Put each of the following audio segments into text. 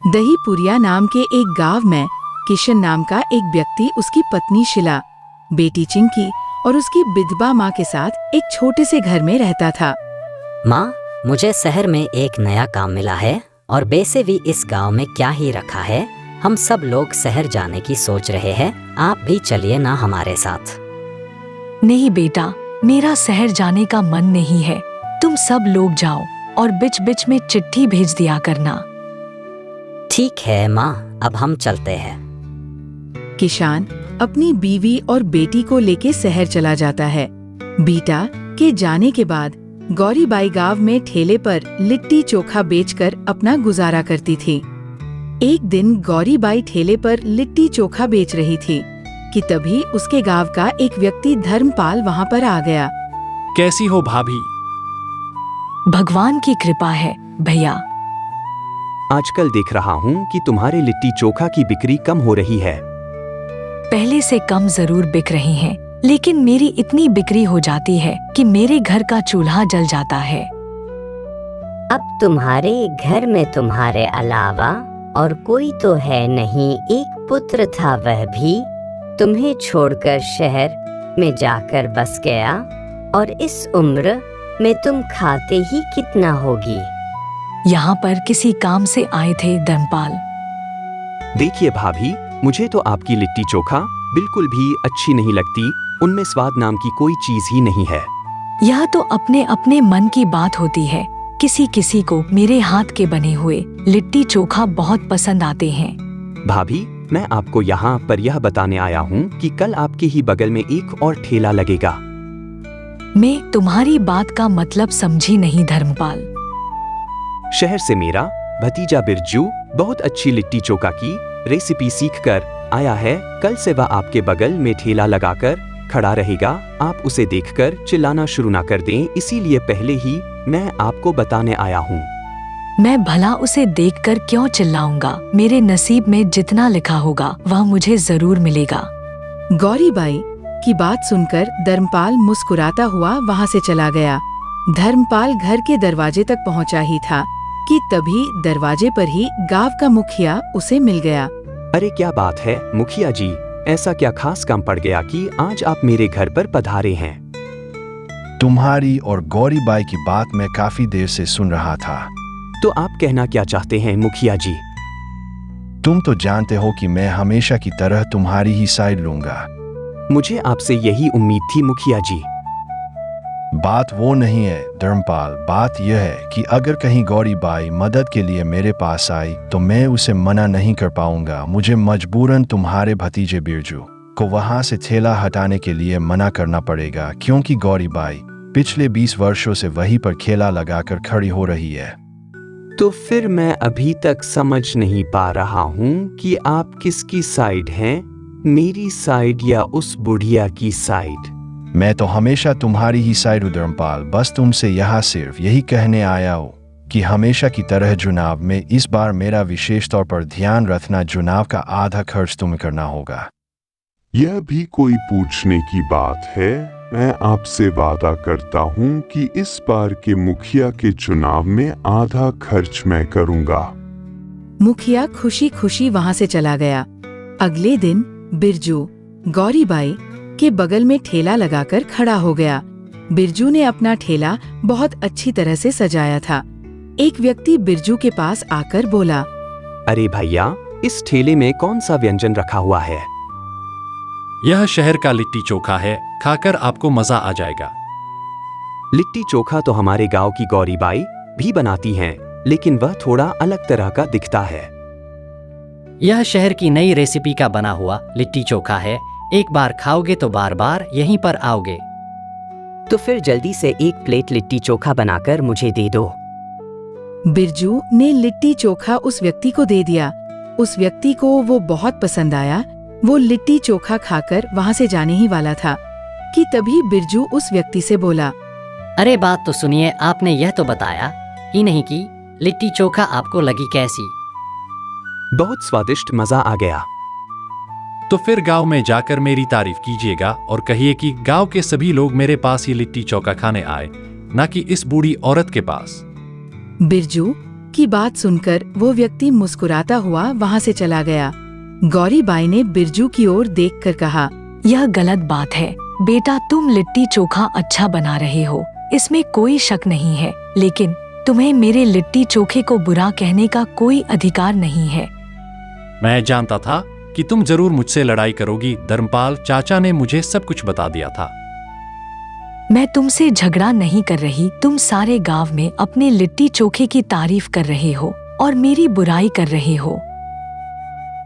दहीपुरिया नाम के एक गांव में किशन नाम का एक व्यक्ति उसकी पत्नी शिला, बेटी चिंकी और उसकी विधवा माँ के साथ एक छोटे से घर में रहता था। माँ, मुझे शहर में एक नया काम मिला है और वैसे भी इस गांव में क्या ही रखा है। हम सब लोग शहर जाने की सोच रहे हैं, आप भी चलिए ना हमारे साथ। नहीं बेटा, मेरा शहर जाने का मन नहीं है। तुम सब लोग जाओ और बीच बीच में चिट्ठी भेज दिया करना। ठीक है माँ, अब हम चलते हैं। किसान अपनी बीवी और बेटी को लेके शहर चला जाता है। बीटा के जाने के बाद गौरीबाई गांव में ठेले पर लिट्टी चोखा बेचकर अपना गुजारा करती थी। एक दिन गौरीबाई ठेले पर लिट्टी चोखा बेच रही थी कि तभी उसके गांव का एक व्यक्ति धर्मपाल वहां पर आ गया। कैसी हो भाभी? भगवान की कृपा है भैया। आजकल देख रहा हूँ कि तुम्हारे लिट्टी चोखा की बिक्री कम हो रही है। पहले से कम जरूर बिक रही हैं, लेकिन मेरी इतनी बिक्री हो जाती है कि मेरे घर का चूल्हा जल जाता है। अब तुम्हारे घर में तुम्हारे अलावा और कोई तो है नहीं। एक पुत्र था, वह भी तुम्हें छोड़कर शहर में जाकर बस गया, और इस उम्र में तुम खाते ही कितना होगी। यहाँ पर किसी काम से आए थे धर्मपाल। देखिए भाभी, मुझे तो आपकी लिट्टी चोखा बिल्कुल भी अच्छी नहीं लगती। उनमें स्वाद नाम की कोई चीज ही नहीं है। यह तो अपने अपने मन की बात होती है। किसी किसी को मेरे हाथ के बने हुए लिट्टी चोखा बहुत पसंद आते हैं। भाभी, मैं आपको यहाँ पर यह बताने आया हूँ कि कल आपके ही बगल में एक और ठेला लगेगा। मैं तुम्हारी बात का मतलब समझी नहीं धर्मपाल। शहर से मेरा भतीजा बिरजू बहुत अच्छी लिट्टी चोखा की रेसिपी सीखकर आया है। कल से वह आपके बगल में ठेला लगाकर खड़ा रहेगा। आप उसे देखकर चिल्लाना शुरू ना कर दें, इसीलिए पहले ही मैं आपको बताने आया हूँ। मैं भला उसे देखकर क्यों चिल्लाऊंगा? मेरे नसीब में जितना लिखा होगा वह मुझे जरूर मिलेगा। गौरीबाई की बात सुनकर धर्मपाल मुस्कुराता हुआ वहां से चला गया। धर्मपाल घर के दरवाजे तक पहुंचा ही था कि तभी दरवाजे पर ही गांव का मुखिया उसे मिल गया। अरे क्या बात है मुखिया जी, ऐसा क्या खास काम पड़ गया कि आज आप मेरे घर पर पधारे हैं? तुम्हारी और गौरीबाई की बात मैं काफी देर से सुन रहा था। तो आप कहना क्या चाहते हैं मुखिया जी? तुम तो जानते हो कि मैं हमेशा की तरह तुम्हारी ही साइड लूंगा। मुझे आपसे यही उम्मीद थी मुखिया जी। बात वो नहीं है धर्मपाल, बात यह है कि अगर कहीं गौरीबाई मदद के लिए मेरे पास आई तो मैं उसे मना नहीं कर पाऊंगा। मुझे मजबूरन तुम्हारे भतीजे बिरजू को वहां से ठेला हटाने के लिए मना करना पड़ेगा, क्योंकि गौरीबाई पिछले 20 वर्षों से वहीं पर ठेला लगाकर खड़ी हो रही है। तो फिर मैं अभी तक समझ नहीं पा रहा हूँ कि आप किसकी साइड हैं, मेरी साइड या उस बुढ़िया की साइड? मैं तो हमेशा तुम्हारी ही साइड हूँ धर्मपाल। बस तुमसे यहाँ सिर्फ यही कहने आया हूँ कि हमेशा की तरह चुनाव में इस बार मेरा विशेष तौर पर ध्यान रखना। चुनाव का आधा खर्च तुम्हें करना होगा। यह भी कोई पूछने की बात है? मैं आपसे वादा करता हूँ कि इस बार के मुखिया के चुनाव में आधा खर्च मैं करूँगा। मुखिया खुशी खुशी वहां से चला गया। अगले दिन बिरजू गौरीबाई के बगल में ठेला लगाकर खड़ा हो गया। बिरजू ने अपना ठेला बहुत अच्छी तरह से सजाया था। एक व्यक्ति बिरजू के पास आकर बोला, अरे भैया, इस ठेले में कौन सा व्यंजन रखा हुआ है? यह शहर का लिट्टी चोखा है, खाकर आपको मजा आ जाएगा। लिट्टी चोखा तो हमारे गांव की गौरीबाई भी बनाती हैं, लेकिन वह थोड़ा अलग तरह का दिखता है। यह शहर की नई रेसिपी का बना हुआ लिट्टी चोखा है। एक बार खाओगे तो बार बार यहीं पर आओगे। तो फिर जल्दी से एक प्लेट लिट्टी चोखा बनाकर मुझे दे दो। बिरजू ने लिट्टी चोखा उस व्यक्ति को दे दिया। उस व्यक्ति को वो बहुत पसंद आया। वो लिट्टी चोखा खाकर वहां से जाने ही वाला था कि तभी बिरजू उस व्यक्ति से बोला, अरे बात तो सुनिए, आपने यह तो बताया ही नहीं कि लिट्टी चोखा आपको लगी कैसी? बहुत स्वादिष्ट, मजा आ गया। तो फिर गांव में जाकर मेरी तारीफ कीजिएगा और कहिए कि गांव के सभी लोग मेरे पास ही लिट्टी चोखा खाने आए, ना कि इस बूढ़ी औरत के पास। बिरजू की बात सुनकर वो व्यक्ति मुस्कुराता हुआ वहाँ से चला गया। गौरीबाई ने बिरजू की ओर देखकर कहा, यह गलत बात है बेटा, तुम लिट्टी चोखा अच्छा बना रहे हो, इसमें कोई शक नहीं है, लेकिन तुम्हें मेरे लिट्टी चोखे को बुरा कहने का कोई अधिकार नहीं है। मैं जानता था कि तुम जरूर मुझसे लड़ाई करोगी धर्मपाल, चाचा ने मुझे सब कुछ बता दिया था। मैं तुमसे झगड़ा नहीं कर रही, तुम सारे गांव में अपने लिट्टी चोखे की तारीफ कर रहे हो और मेरी बुराई कर रहे हो।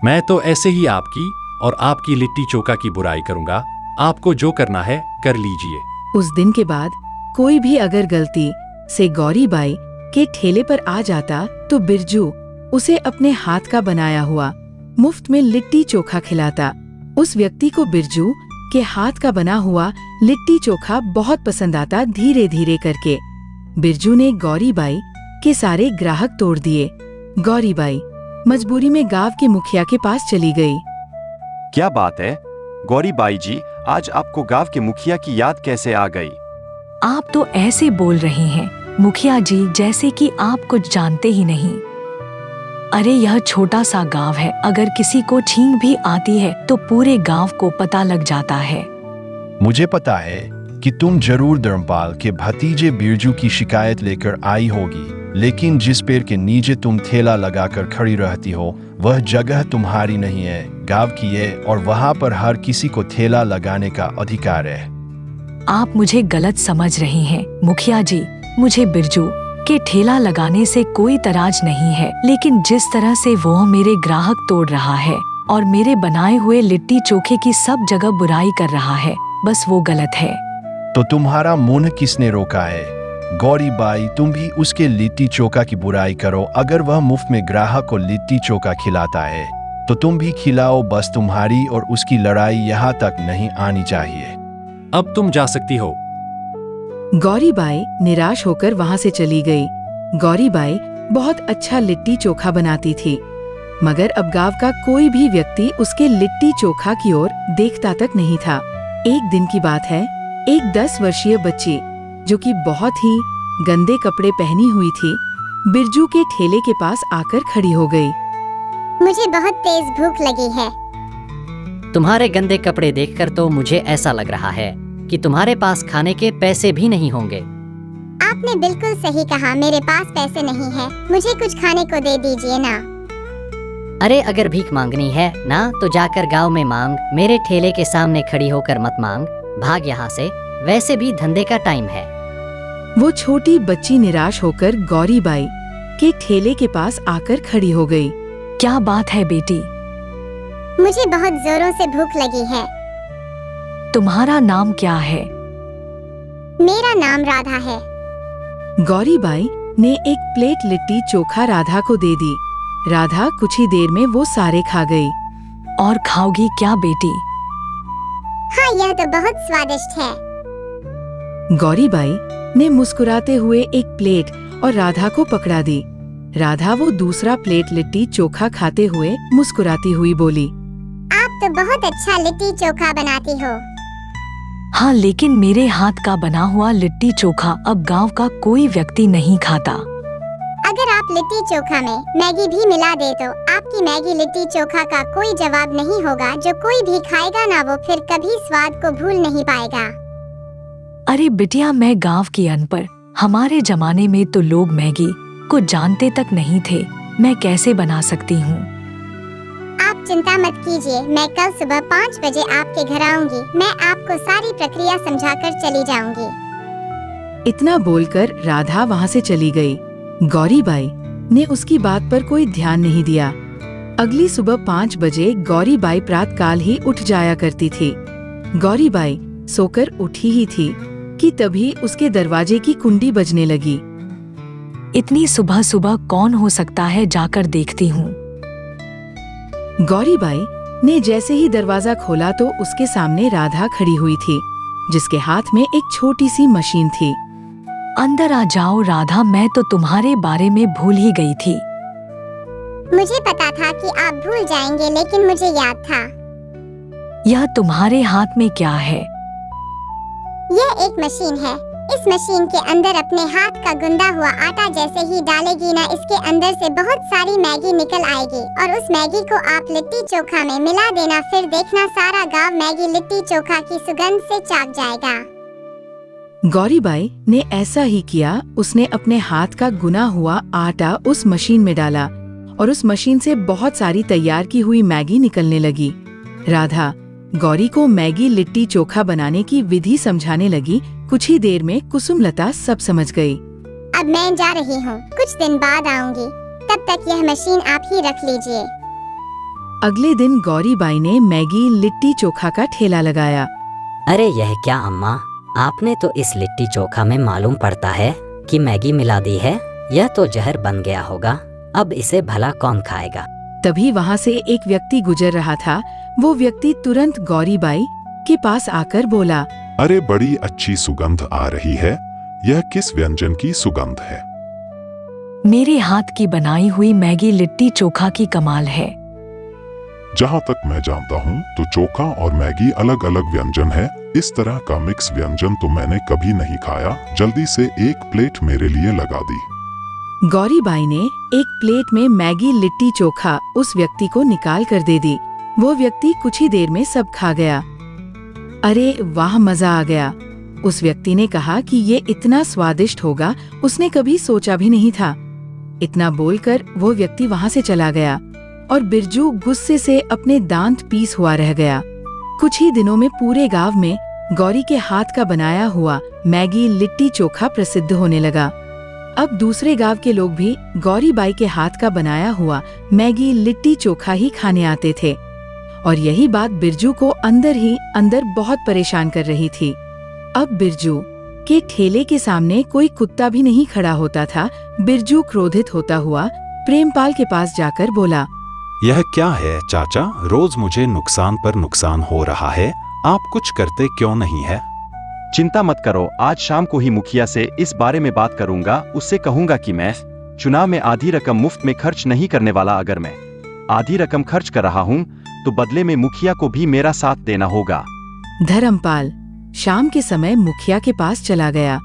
मैं तो ऐसे ही आपकी और आपकी लिट्टी चोखा की बुराई करूंगा। आपको जो करना है कर लीजिए। उस दिन के बाद कोई भी अगर गलती से गौरीबाई के ठेले पर आ जाता तो बिरजू उसे अपने हाथ का बनाया हुआ मुफ्त में लिट्टी चोखा खिलाता। उस व्यक्ति को बिरजू के हाथ का बना हुआ लिट्टी चोखा बहुत पसंद आता। धीरे धीरे करके बिरजू ने गौरीबाई के सारे ग्राहक तोड़ दिए। गौरीबाई मजबूरी में गांव के मुखिया के पास चली गई। क्या बात है गौरीबाई जी, आज आपको गांव के मुखिया की याद कैसे आ गई? आप तो ऐसे बोल रहे हैं मुखिया जी जैसे कि आप कुछ जानते ही नहीं। अरे यह छोटा सा गांव है, अगर किसी को छींक भी आती है तो पूरे गांव को पता लग जाता है। मुझे पता है कि तुम जरूर धर्मपाल के भतीजे बिरजू की शिकायत लेकर आई होगी, लेकिन जिस पेड़ के नीचे तुम ठेला लगाकर खड़ी रहती हो वह जगह तुम्हारी नहीं है, गांव की है, और वहां पर हर किसी को ठेला लगाने का अधिकार है। आप मुझे गलत समझ रहे हैं मुखिया जी, मुझे बिरजू के ठेला लगाने से कोई तराज नहीं है, लेकिन जिस तरह से वो मेरे ग्राहक तोड़ रहा है और मेरे बनाए हुए लिट्टी चोखे की सब जगह बुराई कर रहा है, बस वो गलत है। तो तुम्हारा मुंह किसने रोका है? गौरीबाई, तुम भी उसके लिट्टी चोखा की बुराई करो। अगर वह मुफ्त में ग्राहक को लिट्टी चोखा खिलाता है तो तुम भी खिलाओ, बस तुम्हारी और उसकी लड़ाई यहाँ तक नहीं आनी चाहिए। अब तुम जा सकती हो। गौरीबाई निराश होकर वहाँ से चली गई। गौरीबाई बहुत अच्छा लिट्टी चोखा बनाती थी, मगर अब गांव का कोई भी व्यक्ति उसके लिट्टी चोखा की ओर देखता तक नहीं था। एक दिन की बात है, एक 10 वर्षीय बच्ची जो कि बहुत ही गंदे कपड़े पहनी हुई थी, बिरजू के ठेले के पास आकर खड़ी हो गई। मुझे बहुत तेज भूख लगी है। तुम्हारे गंदे कपड़े देखकर तो मुझे ऐसा लग रहा है कि तुम्हारे पास खाने के पैसे भी नहीं होंगे। आपने बिल्कुल सही कहा, मेरे पास पैसे नहीं है, मुझे कुछ खाने को दे दीजिए ना। अरे अगर भीख मांगनी है ना तो जाकर गांव में मांग, मेरे ठेले के सामने खड़ी होकर मत मांग, भाग यहाँ से, वैसे भी धंधे का टाइम है। वो छोटी बच्ची निराश होकर गौरीबाई के ठेले के पास आकर खड़ी हो गई। क्या बात है बेटी? मुझे बहुत जोरों से भूख लगी है। तुम्हारा नाम क्या है? मेरा नाम राधा है। गौरीबाई ने एक प्लेट लिट्टी चोखा राधा को दे दी। राधा कुछ ही देर में वो सारे खा गई। और खाओगी क्या बेटी? हाँ, यह तो बहुत स्वादिष्ट है। गौरीबाई ने मुस्कुराते हुए एक प्लेट और राधा को पकड़ा दी। राधा वो दूसरा प्लेट लिट्टी चोखा खाते हुए मुस्कुराती हुई बोली, आप तो बहुत अच्छा लिट्टी चोखा बनाती हो। हाँ, लेकिन मेरे हाथ का बना हुआ लिट्टी चोखा अब गांव का कोई व्यक्ति नहीं खाता। अगर आप लिट्टी चोखा में मैगी भी मिला दे तो आपकी मैगी लिट्टी चोखा का कोई जवाब नहीं होगा। जो कोई भी खाएगा ना वो फिर कभी स्वाद को भूल नहीं पाएगा। अरे बिटिया, मैं गांव की अनपढ़, हमारे जमाने में तो लोग मैगी को जानते तक नहीं थे, मैं कैसे बना सकती हूँ? आप चिंता मत कीजिए, मैं कल सुबह 5 बजे आपके घर आऊंगी। मैं आपको सारी प्रक्रिया समझाकर चली जाऊंगी। इतना बोलकर राधा वहाँ से चली गई। गौरीबाई ने उसकी बात पर कोई ध्यान नहीं दिया। अगली सुबह 5 बजे गौरीबाई प्रातःकाल ही उठ जाया करती थी। गौरीबाई सोकर उठी ही थी कि तभी उसके दरवाजे की कुंडी बजने लगी। इतनी सुबह सुबह कौन हो सकता है, जाकर देखती हूँ। गौरीबाई ने जैसे ही दरवाजा खोला तो उसके सामने राधा खड़ी हुई थी, जिसके हाथ में एक छोटी सी मशीन थी। अंदर आ जाओ राधा, मैं तो तुम्हारे बारे में भूल ही गई थी। मुझे पता था कि आप भूल जाएंगे, लेकिन मुझे याद था। यह तुम्हारे हाथ में क्या है? यह एक मशीन है, इस मशीन के अंदर अपने हाथ का गुंदा हुआ आटा जैसे ही डालेगी ना, इसके अंदर से बहुत सारी मैगी निकल आएगी और उस मैगी को आप लिट्टी चोखा में मिला देना। फिर देखना सारा गांव मैगी लिट्टी चोखा की सुगंध से चाक जाएगा। गौरीबाई ने ऐसा ही किया। उसने अपने हाथ का गुना हुआ आटा उस मशीन में डाला और उस मशीन से बहुत सारी तैयार की हुई मैगी निकलने लगी। राधा गौरी को मैगी लिट्टी चोखा बनाने की विधि समझाने लगी। कुछ ही देर में कुसुमलता सब समझ गई। अब मैं जा रही हूँ, कुछ दिन बाद आऊंगी, तब तक यह मशीन आप ही रख लीजिए। अगले दिन गौरीबाई ने मैगी लिट्टी चोखा का ठेला लगाया। अरे यह क्या अम्मा, आपने तो इस लिट्टी चोखा में मालूम पड़ता है कि मैगी मिला दी है। यह तो जहर बन गया होगा, अब इसे भला कौन खाएगा। तभी वहाँ से एक व्यक्ति गुजर रहा था। वो व्यक्ति तुरंत गौरीबाई के पास आकर बोला, अरे बड़ी अच्छी सुगंध आ रही है, यह किस व्यंजन की सुगंध है? मेरे हाथ की बनाई हुई मैगी लिट्टी चोखा की कमाल है। जहाँ तक मैं जानता हूँ तो चोखा और मैगी अलग अलग व्यंजन है। इस तरह का मिक्स व्यंजन तो मैंने कभी नहीं खाया। जल्दी से एक प्लेट मेरे लिए लगा दी। गौरीबाई ने एक प्लेट में मैगी लिट्टी चोखा उस व्यक्ति को निकाल कर दे दी। वो व्यक्ति कुछ ही देर में सब खा गया। अरे वाह, मजा आ गया। उस व्यक्ति ने कहा कि ये इतना स्वादिष्ट होगा, उसने कभी सोचा भी नहीं था। इतना बोलकर वो व्यक्ति वहाँ से चला गया और बिरजू गुस्से से अपने दांत पीस हुआ रह गया। कुछ ही दिनों में पूरे गांव में गौरी के हाथ का बनाया हुआ मैगी लिट्टी चोखा प्रसिद्ध होने लगा। अब दूसरे गांव के लोग भी गौरीबाई के हाथ का बनाया हुआ मैगी लिट्टी चोखा ही खाने आते थे और यही बात बिरजू को अंदर ही अंदर बहुत परेशान कर रही थी। अब बिरजू के ठेले के सामने कोई कुत्ता भी नहीं खड़ा होता था। बिरजू क्रोधित होता हुआ प्रेमपाल के पास जाकर बोला, यह क्या है चाचा, रोज मुझे नुकसान पर नुकसान हो रहा है, आप कुछ करते क्यों नहीं है? चिंता मत करो, आज शाम को ही मुखिया से इस बारे में बात करूंगा। उससे कहूंगा कि मैं चुनाव में आधी रकम मुफ्त में खर्च नहीं करने वाला। अगर मैं आधी रकम खर्च कर रहा हूं तो बदले में मुखिया को भी मेरा साथ देना होगा। धर्मपाल शाम के समय मुखिया के पास चला गया।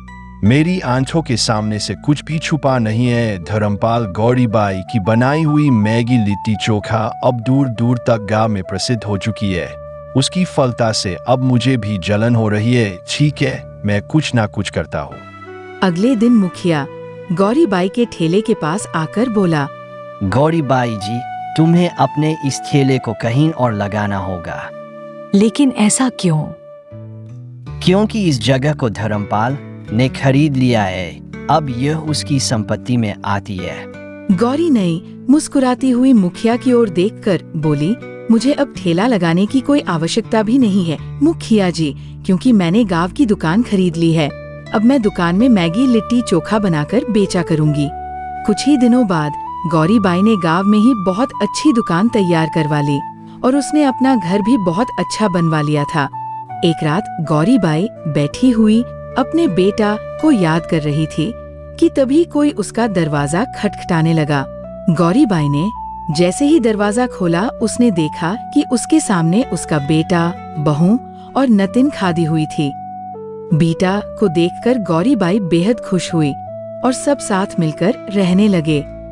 मेरी आंखों के सामने से कुछ भी छुपा नहीं है धर्मपाल। गौरीबाई की बनाई हुई मैगी लिट्टी चोखा अब दूर दूर तक गांव में प्रसिद्ध हो चुकी है। उसकी फलता से अब मुझे भी जलन हो रही है। ठीक है, मैं कुछ ना कुछ करता हूँ। अगले दिन मुखिया गौरीबाई के ठेले के पास आकर बोला, गौरीबाई जी, तुम्हें अपने इस ठेले को कहीं और लगाना होगा। लेकिन ऐसा क्यों? क्योंकि इस जगह को धर्मपाल ने खरीद लिया है, अब यह उसकी संपत्ति में आती है। गौरी नई मुस्कुराती हुई मुखिया की ओर देखकर बोली, मुझे अब ठेला लगाने की कोई आवश्यकता भी नहीं है मुखिया जी, क्योंकि मैंने गांव की दुकान खरीद ली है। अब मैं दुकान में मैगी लिट्टी चोखा बनाकर बेचा करूंगी। कुछ ही दिनों बाद गौरीबाई ने गांव में ही बहुत अच्छी दुकान तैयार करवा ली और उसने अपना घर भी बहुत अच्छा बनवा लिया था। एक रात गौरीबाई बैठी हुई अपने बेटा को याद कर रही थी कि तभी कोई उसका दरवाजा खटखटाने लगा। गौरीबाई ने जैसे ही दरवाजा खोला, उसने देखा कि उसके सामने उसका बेटा, बहू और नतिन खादी हुई थी। बेटा को देखकर गौरीबाई बेहद खुश हुई और सब साथ मिलकर रहने लगे।